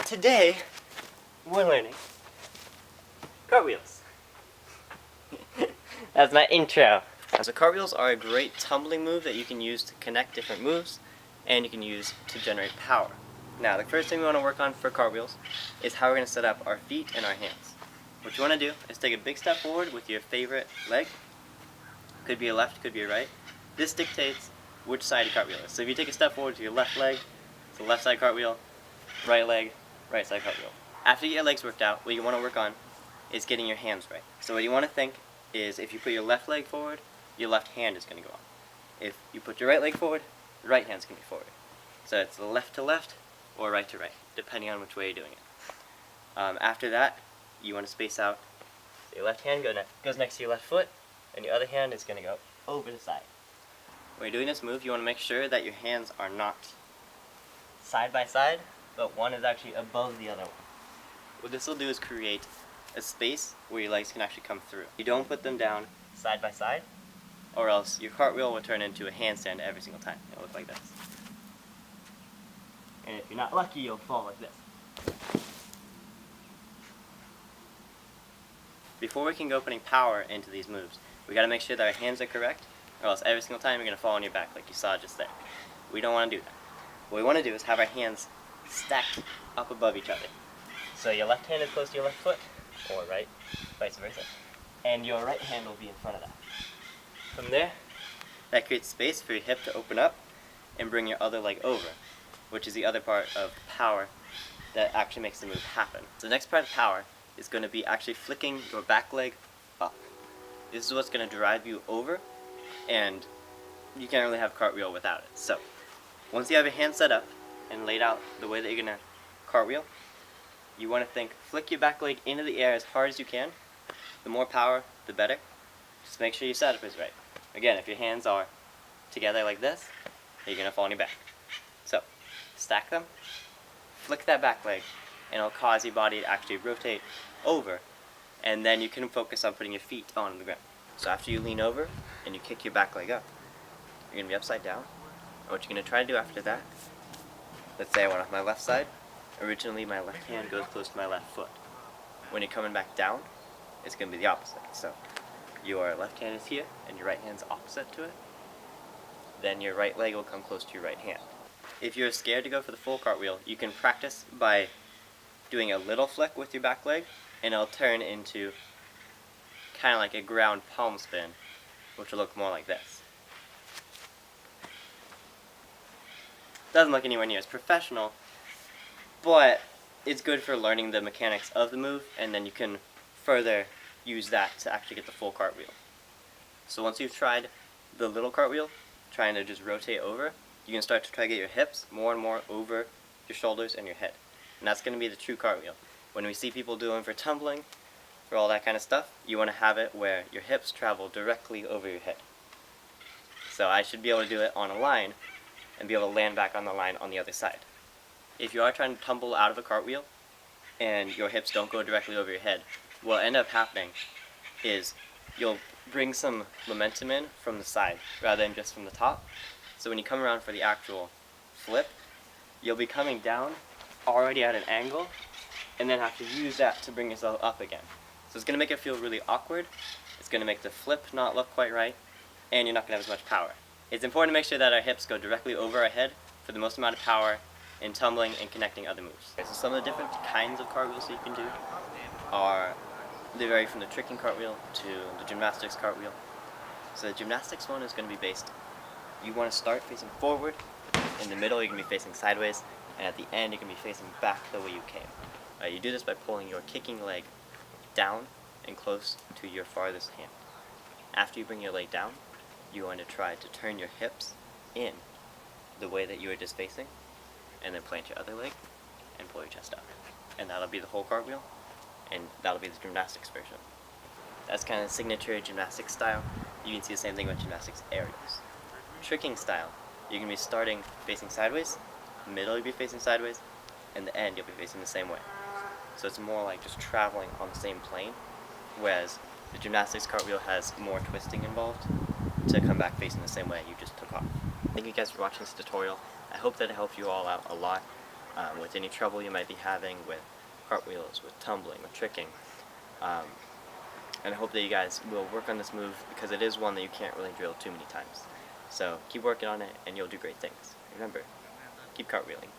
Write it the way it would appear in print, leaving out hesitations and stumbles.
Today, we're learning cartwheels. That's my intro. So cartwheels are a great tumbling move that you can use to connect different moves, and you can use to generate power. Now, the first thing we want to work on for cartwheels is how we're going to set up our feet and our hands. What you want to do is take a big step forward with your favorite leg. Could be a left, could be a right. This dictates which side your cartwheel is. So if you take a step forward to your left leg, it's the left side cartwheel, right leg, right side cartwheel. After you get your legs worked out, what you want to work on is getting your hands right. So what you want to think is if you put your left leg forward, your left hand is going to go on. If you put your right leg forward, the right hand's going to be forward. So it's left to left or right to right, depending on which way you're doing it. After that, you want to space out. So your left hand goes next to your left foot, and your other hand is going to go over the side. When you're doing this move, you want to make sure that your hands are not side by side, but one is actually above the other one. What this will do is create a space where your legs can actually come through. You don't put them down side by side, or else your cartwheel will turn into a handstand every single time. It'll look like this. And if you're not lucky, you'll fall like this. Before we can go putting power into these moves, we got to make sure that our hands are correct, or else every single time you're going to fall on your back like you saw just there. We don't want to do that. What we want to do is have our hands stacked up above each other. So your left hand is close to your left foot, or right, vice versa, and your right hand will be in front of that. From there, that creates space for your hip to open up and bring your other leg over, which is the other part of power that actually makes the move happen. So the next part of power is going to be actually flicking your back leg up. This is what's going to drive you over, and you can't really have a cartwheel without it. So once you have your hands set up and laid out the way that you're going to cartwheel, you want to think, flick your back leg into the air as hard as you can. The more power, the better. Just make sure your setup is right. Again, if your hands are together like this, you're going to fall on your back. So, stack them, flick that back leg, and it'll cause your body to actually rotate over, and then you can focus on putting your feet on the ground. So after you lean over and you kick your back leg up, you're going to be upside down. And what you're going to try to do after that, let's say I went off my left side. Originally, my left hand goes close to my left foot. When you're coming back down, it's going to be the opposite. So your left hand is here, and your right hand's opposite to it. Then your right leg will come close to your right hand. If you're scared to go for the full cartwheel, you can practice by doing a little flick with your back leg, and it'll turn into kind of like a ground palm spin, which will look more like this. Doesn't look anywhere near as professional, but it's good for learning the mechanics of the move, and then you can further use that to actually get the full cartwheel. So once you've tried the little cartwheel, trying to just rotate over, you can start to try to get your hips more and more over your shoulders and your head. And that's going to be the true cartwheel. When we see people doing for tumbling, for all that kind of stuff, you want to have it where your hips travel directly over your head. So I should be able to do it on a line, and be able to land back on the line on the other side. If you are trying to tumble out of a cartwheel and your hips don't go directly over your head, what will end up happening is you'll bring some momentum in from the side rather than just from the top. So when you come around for the actual flip, you'll be coming down already at an angle and then have to use that to bring yourself up again. So it's going to make it feel really awkward, it's going to make the flip not look quite right, and you're not going to have as much power. It's important to make sure that our hips go directly over our head for the most amount of power in tumbling and connecting other moves. Okay, so some of the different kinds of cartwheels that you can do they vary from the tricking cartwheel to the gymnastics cartwheel. So the gymnastics one is going to be based, you want to start facing forward, in the middle you're going to be facing sideways, and at the end you're going to be facing back the way you came. You do this by pulling your kicking leg down and close to your farthest hand. After you bring your leg down, you want to try to turn your hips in the way that you were just facing, and then plant your other leg and pull your chest up. And that'll be the whole cartwheel, and that'll be the gymnastics version. That's kind of signature gymnastics style. You can see the same thing with gymnastics aerials. Tricking style, you're going to be starting facing sideways, middle you'll be facing sideways, and the end you'll be facing the same way. So it's more like just traveling on the same plane, whereas the gymnastics cartwheel has more twisting involved to come back facing the same way you just took off. Thank you guys for watching this tutorial. I hope that it helped you all out a lot. with any trouble you might be having with cartwheels, with tumbling, with tricking. And I hope that you guys will work on this move because it is one that you can't really drill too many times. So keep working on it and you'll do great things. Remember, keep cartwheeling.